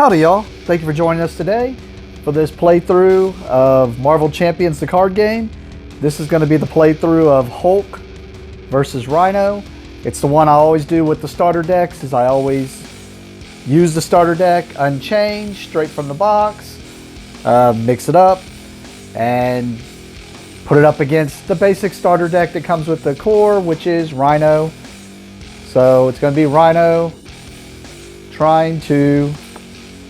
Howdy y'all, thank you for joining us today for this playthrough of Marvel Champions the card game. This is going to be the playthrough of Hulk versus Rhino. It's the one I always do with the starter decks, as I always use the starter deck unchanged, straight from the box, mix it up, and put it up against the basic starter deck that comes with the core, which is Rhino. So it's going to be Rhino trying to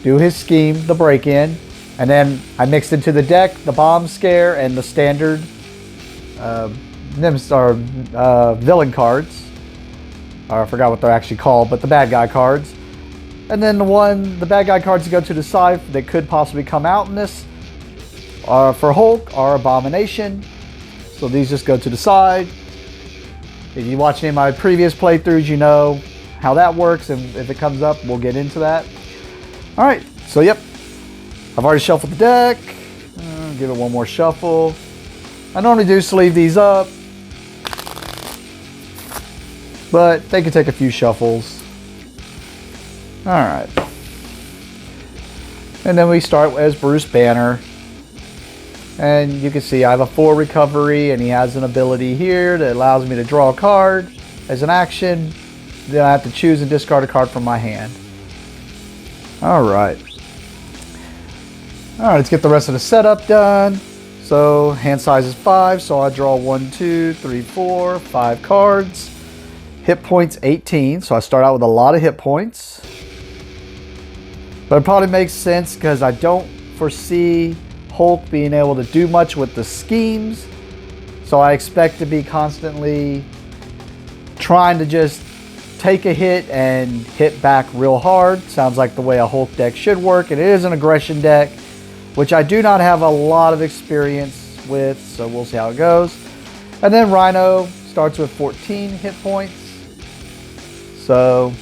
do his scheme, the break-in, and then I mixed into the deck the bomb scare and the standard villain cards. Or I forgot what they're actually called, but the bad guy cards. And then the bad guy cards that go to the side that could possibly come out in this for Hulk are Abomination. So these just go to the side. If you watch any of my previous playthroughs, you know how that works, and if it comes up, we'll get into that. All right, so yep, I've already shuffled the deck. Give it one more shuffle. I normally do sleeve these up, but they can take a few shuffles. All right, and then we start as Bruce Banner, and you can see I have a 4 recovery, and he has an ability here that allows me to draw a card as an action. Then I have to choose and discard a card from my hand. Alright, let's get the rest of the setup done. So hand size is 5, so I draw 1, 2, 3, 4, 5 cards. Hit points 18, so I start out with a lot of hit points. But it probably makes sense because I don't foresee Hulk being able to do much with the schemes. So I expect to be constantly trying to just take a hit and hit back real hard. Sounds like the way a Hulk deck should work. And it is an aggression deck, which I do not have a lot of experience with, so we'll see how it goes. And then Rhino starts with 14 hit points. So,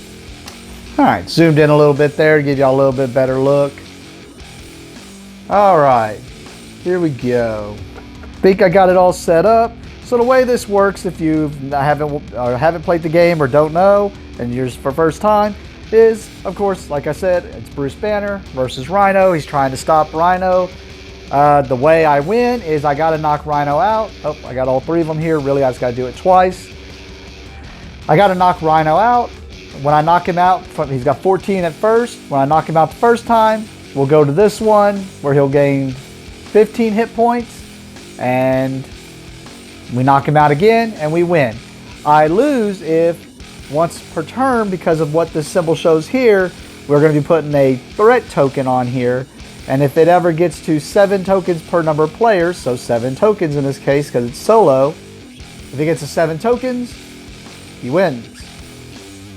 alright, zoomed in a little bit there to give y'all a little bit better look. Alright, here we go. Think I got it all set up. So the way this works, if you haven't played the game or don't know, and you're for first time, is, of course, like I said, it's Bruce Banner versus Rhino. He's trying to stop Rhino. The way I win is I got to knock Rhino out. Oh, I got all 3 of them here. Really, I just got to do it twice. I got to knock Rhino out. When I knock him out, he's got 14 at first. When I knock him out the first time, we'll go to this one where he'll gain 15 hit points, and we knock him out again, and we win. I lose if once per turn, because of what this symbol shows here, we're going to be putting a threat token on here. And if it ever gets to 7 tokens per number of players, so 7 tokens in this case because it's solo, if it gets to 7 tokens, he wins.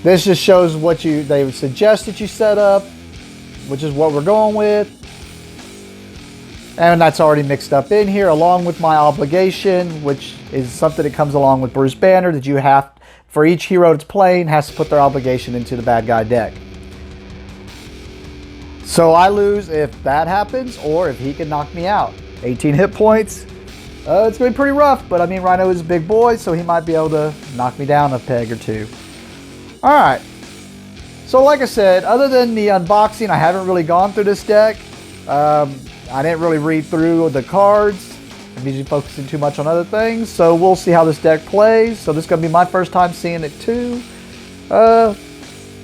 This just shows what they would suggest that you set up, which is what we're going with. And that's already mixed up in here, along with my obligation, which is something that comes along with Bruce Banner, that you have, for each hero that's playing, has to put their obligation into the bad guy deck. So I lose if that happens, or if he can knock me out. 18 hit points. It's going to be pretty rough, but I mean, Rhino is a big boy, so he might be able to knock me down a peg or 2. Alright. So like I said, other than the unboxing, I haven't really gone through this deck. I didn't really read through the cards. I'm usually focusing too much on other things. So we'll see how this deck plays. So this is going to be my first time seeing it too.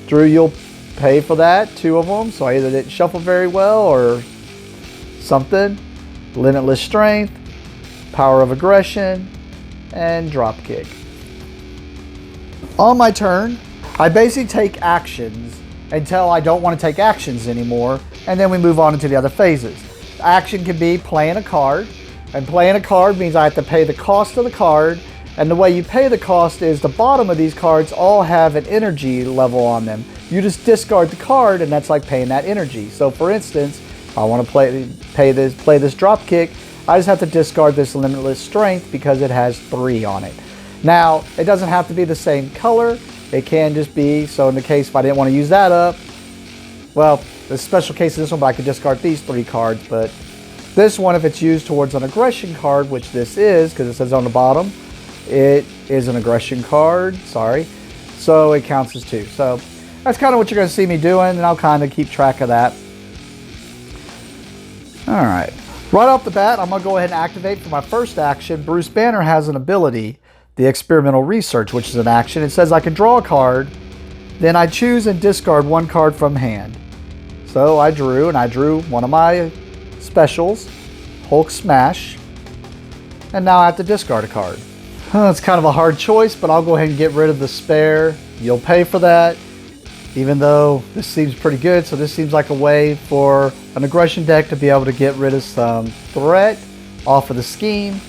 Drew, you'll pay for that. 2 of them. So I either didn't shuffle very well or something. Limitless Strength, Power of Aggression, and Dropkick. On my turn, I basically take actions until I don't want to take actions anymore. And then we move on into the other phases. Action can be playing a card, and playing a card means I have to pay the cost of the card, and the way you pay the cost is the bottom of these cards all have an energy level on them. You just discard the card, and that's like paying that energy. So for instance, if I want to play this Dropkick, I just have to discard this Limitless Strength because it has 3 on it. Now, it doesn't have to be the same color. It can just be, so in the case if I didn't want to use that up, well, the special case of this one, but I could discard these 3 cards. But this one, if it's used towards an aggression card, which this is, because it says on the bottom, it is an aggression card, sorry. So it counts as 2. So that's kind of what you're going to see me doing, and I'll kind of keep track of that. Alright. Right off the bat, I'm going to go ahead and activate for my first action. Bruce Banner has an ability, the Experimental Research, which is an action. It says I can draw a card, then I choose and discard one card from hand. So I drew one of my specials, Hulk Smash, and now I have to discard a card. It's kind of a hard choice, but I'll go ahead and get rid of the spare. You'll pay for that, even though this seems pretty good. So this seems like a way for an aggression deck to be able to get rid of some threat off of the scheme.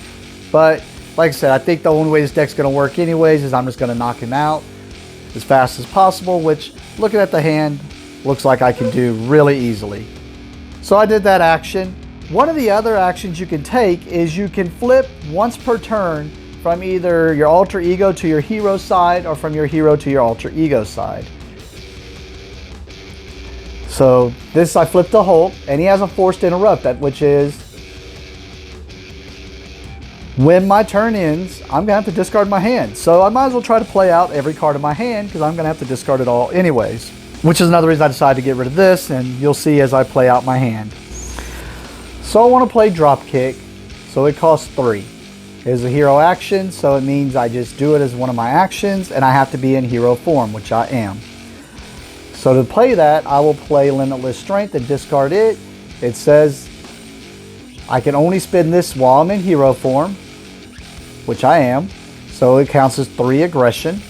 But like I said, I think the only way this deck's going to work anyways is I'm just going to knock him out as fast as possible, which, looking at the hand, looks like I can do really easily. So I did that action. One of the other actions you can take is you can flip once per turn from either your alter ego to your hero side or from your hero to your alter ego side. So this, I flipped the Hulk, and he has a forced interrupt, which is when my turn ends, I'm gonna have to discard my hand. So I might as well try to play out every card in my hand because I'm gonna have to discard it all anyways. Which is another reason I decided to get rid of this, and you'll see as I play out my hand. So I want to play Dropkick, so it costs 3. It is a hero action, so it means I just do it as one of my actions, and I have to be in hero form, which I am. So to play that, I will play Limitless Strength and discard it. It says I can only spend this while I'm in hero form, which I am. So it counts as 3 aggression,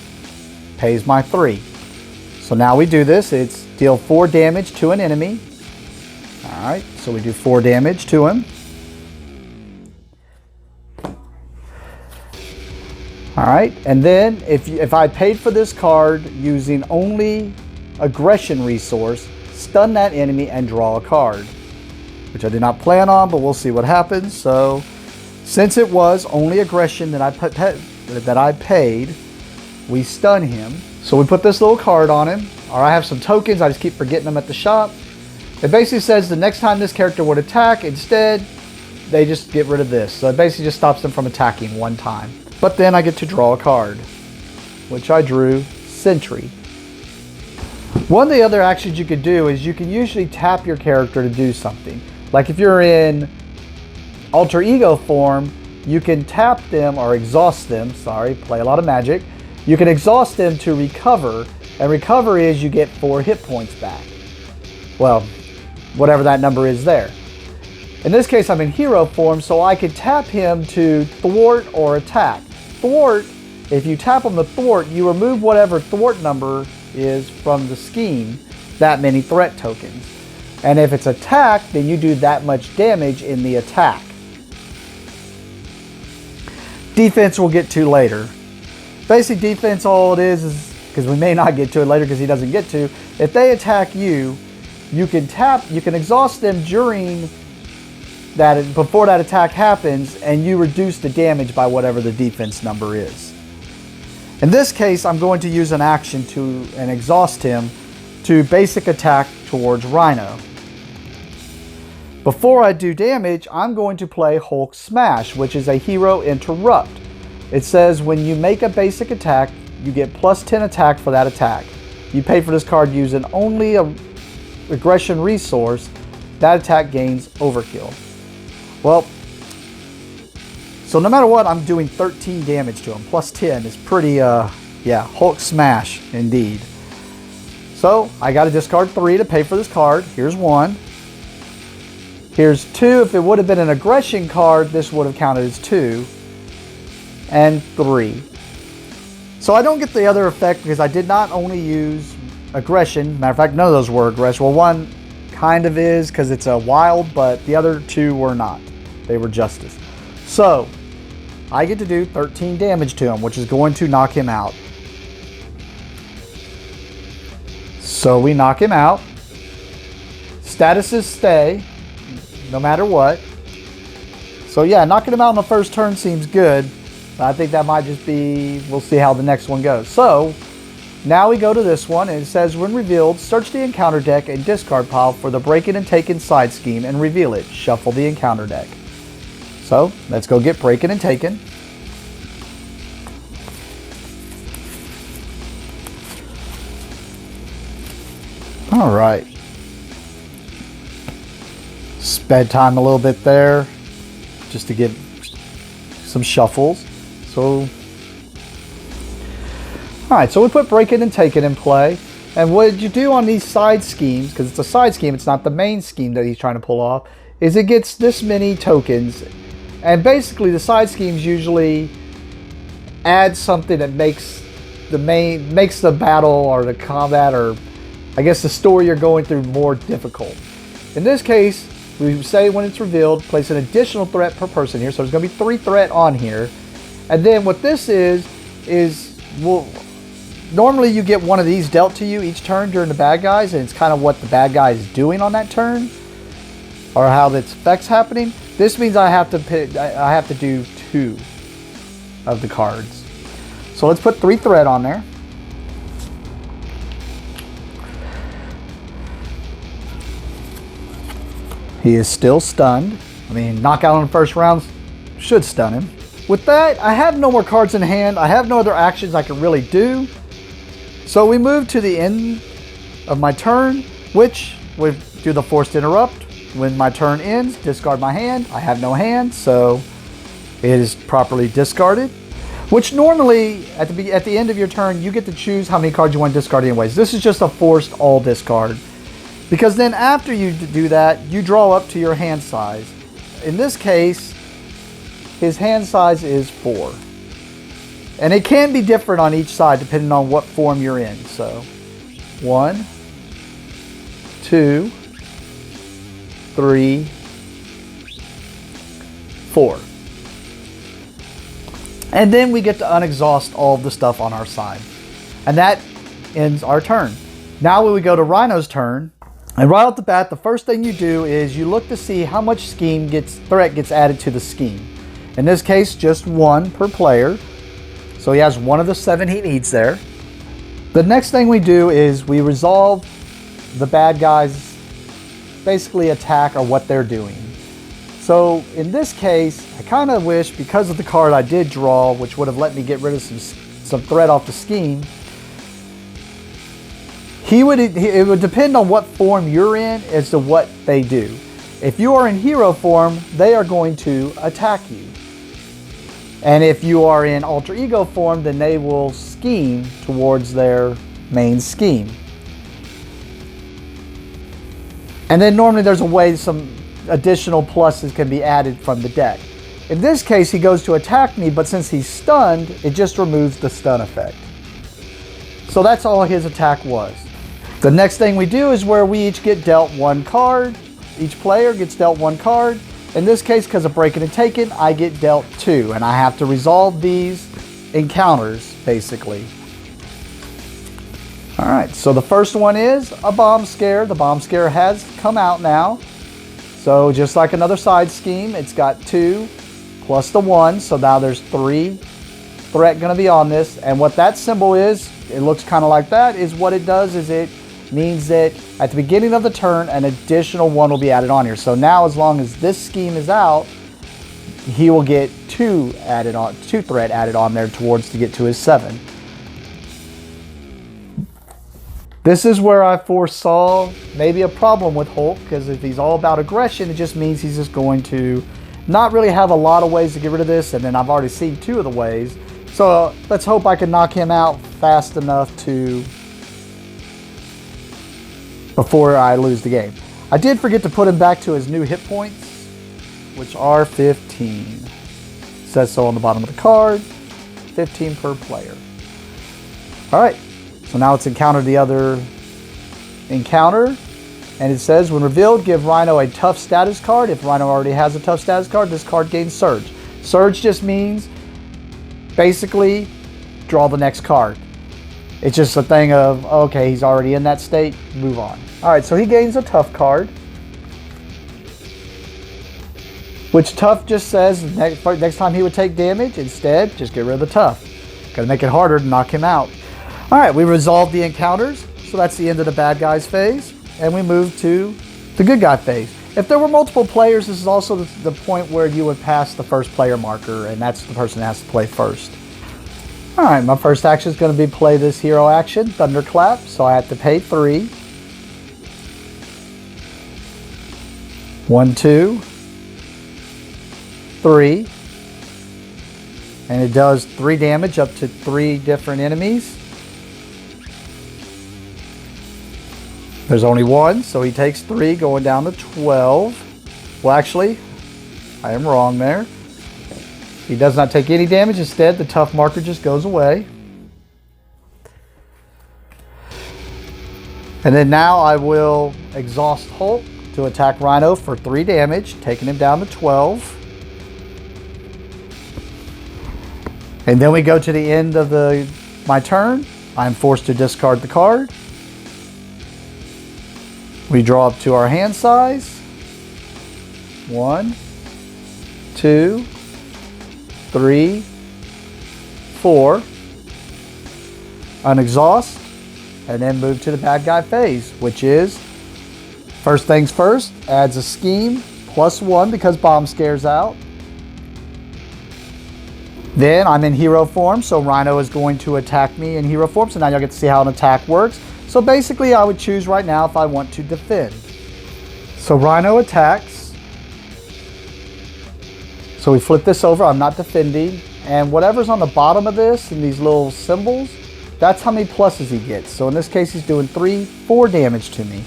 pays my 3. So now we do this. It's deal 4 damage to an enemy. Alright, so we do 4 damage to him. Alright, and then if I paid for this card using only aggression resource, stun that enemy and draw a card. Which I did not plan on, but we'll see what happens. So since it was only aggression that I paid, we stun him. So we put this little card on him. Or I have some tokens, I just keep forgetting them at the shop. It basically says the next time this character would attack, instead, they just get rid of this. So it basically just stops them from attacking one time. But then I get to draw a card, which I drew Sentry. One of the other actions you could do is you can usually tap your character to do something. Like if you're in alter ego form, you can tap them or exhaust them, sorry, play a lot of Magic. You can exhaust them to recover, and recover is you get 4 hit points back. Well, whatever that number is there. In this case, I'm in hero form, so I can tap him to thwart or attack. Thwart, if you tap him to thwart, you remove whatever thwart number is from the scheme, that many threat tokens. And if it's attack, then you do that much damage in the attack. Defense we'll get to later. Basic defense, all it is because we may not get to it later because he doesn't get to, if they attack you, you can exhaust them during that, before that attack happens, and you reduce the damage by whatever the defense number is. In this case, I'm going to use an action and exhaust him to basic attack towards Rhino. Before I do damage, I'm going to play Hulk Smash, which is a hero interrupt. It says when you make a basic attack, you get plus 10 attack for that attack. You pay for this card using only a aggression resource, that attack gains overkill. Well, so no matter what, I'm doing 13 damage to him. Plus 10 is pretty, yeah, Hulk Smash indeed. So I got to discard 3 to pay for this card. Here's 1. Here's 2. If it would have been an aggression card, this would have counted as 2. And 3. So I don't get the other effect because I did not only use aggression. Matter of fact, none of those were aggression. Well, one kind of is because it's a wild, but the other 2 were not. They were justice. So I get to do 13 damage to him, which is going to knock him out. So we knock him out. Statuses stay, no matter what. So yeah, knocking him out on the first turn seems good. But I think that might just be, we'll see how the next one goes. So now we go to this one, and it says when revealed, search the encounter deck and discard pile for the Breaking and Taken side scheme and reveal it. Shuffle the encounter deck. So let's go get Breaking and Taken. All right. sped time a little bit there just to get some shuffles. So, alright, so we put break it and take it in play. And what you do on these side schemes, because it's a side scheme, it's not the main scheme that he's trying to pull off, is it gets this many tokens. And basically the side schemes usually add something that makes the battle or the combat, or I guess the story you're going through, more difficult. In this case, we say when it's revealed, place an additional threat per person here. So there's going to be 3 threat on here. And then what this is well, normally you get one of these dealt to you each turn during the bad guys, and it's kind of what the bad guy is doing on that turn, or how the effect's happening. This means I have to do 2 of the cards. So let's put 3 threat on there. He is still stunned. I mean, knockout on the first round should stun him. With that, I have no more cards in hand. I have no other actions I can really do. So we move to the end of my turn, which we do the forced interrupt. When my turn ends, discard my hand. I have no hand, so it is properly discarded. Which normally, at the end of your turn, you get to choose how many cards you want to discard anyways. This is just a forced all discard. Because then after you do that, you draw up to your hand size. In this case, his hand size is 4. And it can be different on each side depending on what form you're in. So, 1, 2, 3, 4. And then we get to unexhaust all of the stuff on our side. And that ends our turn. Now when we go to Rhino's turn, and right off the bat, the first thing you do is you look to see how much threat gets added to the scheme. In this case, just 1 per player. So he has 1 of the 7 he needs there. The next thing we do is we resolve the bad guys' basically attack or what they're doing. So in this case, I kind of wish, because of the card I did draw, which would have let me get rid of some threat off the scheme, it would depend on what form you're in as to what they do. If you are in hero form, they are going to attack you. And if you are in alter ego form, then they will scheme towards their main scheme. And then normally there's a way some additional pluses can be added from the deck. In this case, he goes to attack me, but since he's stunned, it just removes the stun effect. So that's all his attack was. The next thing we do is where we each get dealt 1 card. Each player gets dealt 1 card. In this case, because of breaking and taking, I get dealt 2, and I have to resolve these encounters, basically. Alright, so the first one is a bomb scare. The bomb scare has come out now. So just like another side scheme, it's got 2 plus the 1, so now there's 3 threat going to be on this. And what that symbol is, it looks kind of like that, is what it does is it means that at the beginning of the turn, an additional 1 will be added on here. So now, as long as this scheme is out, he will get 2 threat added on there towards to get to his 7. This is where I foresaw maybe a problem with Hulk, because if he's all about aggression, it just means he's just going to not really have a lot of ways to get rid of this, and then I've already seen 2 of the ways. So let's hope I can knock him out fast enough before I lose the game. I did forget to put him back to his new hit points, which are 15. It says so on the bottom of the card, 15 per player. Alright, so now it's encountered the other encounter, and it says, when revealed, give Rhino a tough status card. If Rhino already has a tough status card, this card gains Surge. Surge just means, basically, draw the next card. It's just a thing of, okay, he's already in that state, move on. Alright, so he gains a tough card. Which tough just says next time he would take damage, instead, just get rid of the tough. Gotta make it harder to knock him out. Alright, we resolved the encounters, so that's the end of the bad guys phase. And we move to the good guy phase. If there were multiple players, this is also the point where you would pass the first player marker, and that's the person that has to play first. Alright, my first action is going to be play this hero action, Thunderclap, so I have to pay 3. 1, 2, 3. And it does 3 damage up to 3 different enemies. There's only 1, so he takes 3, going down to 12. Well, actually, I am wrong there. He does not take any damage. Instead, the tough marker just goes away. And then now I will exhaust Hulk to attack Rhino for 3 damage, taking him down to 12. And then we go to the end of my turn. I'm forced to discard the card. We draw up to our hand size. 1, 2, 3, 4. Unexhaust. And then move to the bad guy phase, which is, first things first, adds a scheme, +1 because bomb scares out. Then I'm in hero form, so Rhino is going to attack me in hero form, so now you'll get to see how an attack works. So basically I would choose right now if I want to defend. So Rhino attacks. So we flip this over, I'm not defending. And whatever's on the bottom of this, and these little symbols, that's how many pluses he gets. So in this case, he's doing 4 damage to me.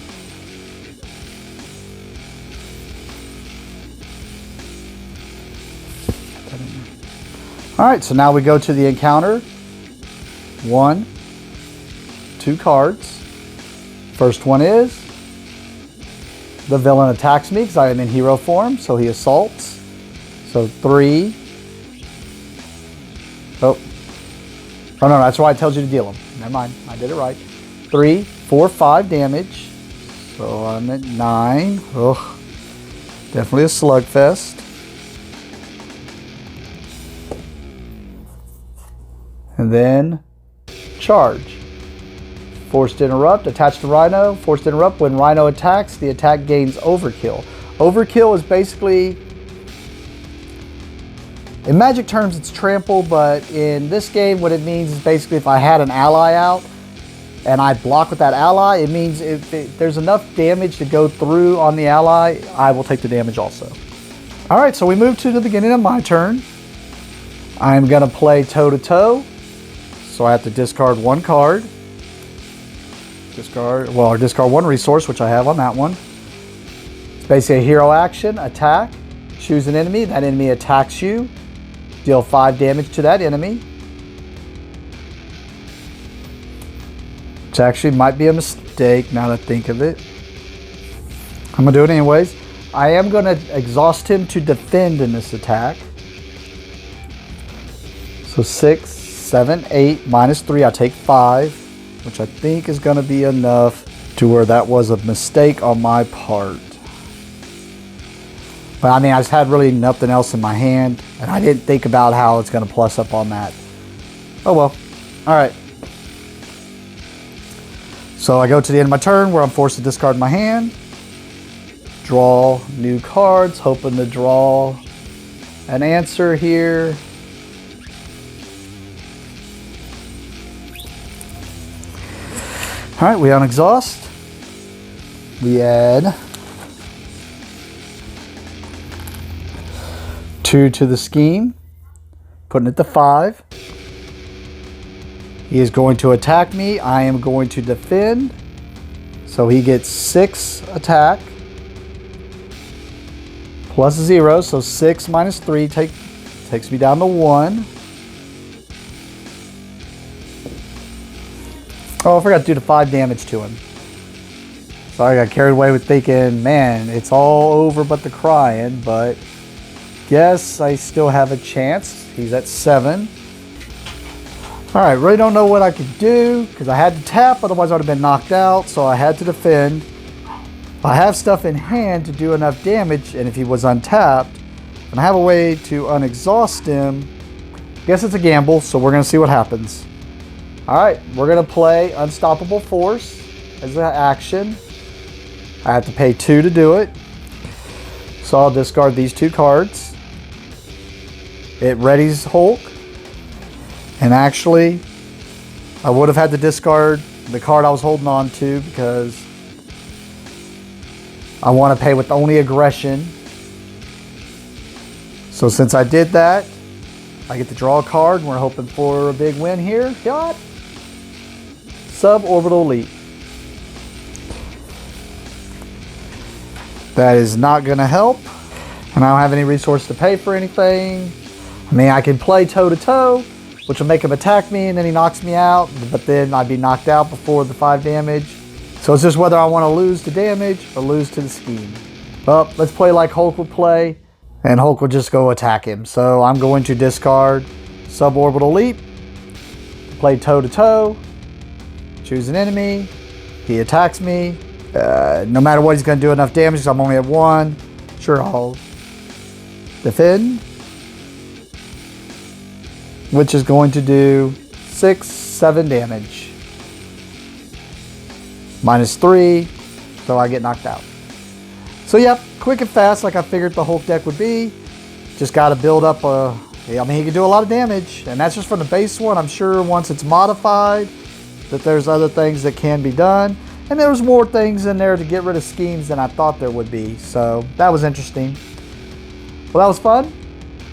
All right, so now we go to the encounter. 1, 2 cards. First one is, the villain attacks me because I am in hero form, so he assaults. So 3. Oh no, that's why it tells you to deal them. Never mind, I did it right. 3, 4, 5 damage. So I'm at 9. Ugh. Definitely a slugfest. And then charge. Forced interrupt, attached to Rhino. Forced interrupt, when Rhino attacks, the attack gains overkill. Overkill is basically, in Magic terms, it's trample, but in this game, what it means is basically if I had an ally out and I block with that ally, it means if there's enough damage to go through on the ally, I will take the damage also. All right, so we move to the beginning of my turn. I'm gonna play toe-to-toe, so I have to discard 1 card. Discard 1 resource, which I have on that one. It's basically a hero action, attack, choose an enemy, that enemy attacks you. Deal 5 damage to that enemy. Which actually might be a mistake now that I think of it. I'm going to do it anyways. I am going to exhaust him to defend in this attack. So 6, 7, 8, -3. I take 5, which I think is going to be enough to where that was a mistake on my part. But I mean, I just had really nothing else in my hand, and I didn't think about how it's going to plus up on that. Oh well. All right. So I go to the end of my turn where I'm forced to discard my hand. Draw new cards, hoping to draw an answer here. All right, we unexhaust. We add 2 to the scheme, putting it to 5. He is going to attack me. I am going to defend. So he gets 6 attack. +0, so 6 -3 takes me down to 1. Oh, I forgot to do the 5 damage to him. Sorry, I got carried away with thinking, man, it's all over but the crying, but guess I still have a chance. He's at 7. All right, really don't know what I could do because I had to tap, otherwise I would have been knocked out, so I had to defend. I have stuff in hand to do enough damage, and if he was untapped, and I have a way to unexhaust him, guess it's a gamble, so we're going to see what happens. All right, we're going to play Unstoppable Force as an action. I have to pay 2 to do it. So I'll discard these 2 cards. It readies Hulk. And actually, I would have had to discard the card I was holding on to because I want to pay with only aggression. So since I did that, I get to draw a card, and we're hoping for a big win here. Got Suborbital Elite. That is not going to help. And I don't have any resource to pay for anything. I mean, I can play toe-to-toe, which will make him attack me, and then he knocks me out. But then I'd be knocked out before the 5 damage. So it's just whether I want to lose to damage or lose to the scheme. Well, let's play like Hulk would play, and Hulk will just go attack him. So I'm going to discard Suborbital Leap, play toe-to-toe, choose an enemy, he attacks me. No matter what, he's going to do enough damage because I'm only at 1. Sure, I'll defend, which is going to do 6, 7 damage. -3, so I get knocked out. So yep, quick and fast like I figured the Hulk deck would be. Just got to build up I mean, he can do a lot of damage, and that's just from the base one. I'm sure once it's modified that there's other things that can be done. And there was more things in there to get rid of schemes than I thought there would be. So that was interesting. Well, that was fun.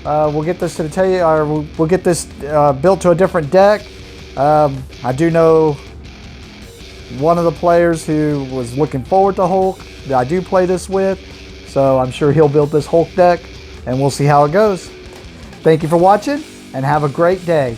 We'll get this we'll get this built to a different deck. I do know one of the players who was looking forward to Hulk that I do play this with. So I'm sure he'll build this Hulk deck, and we'll see how it goes. Thank you for watching, and have a great day.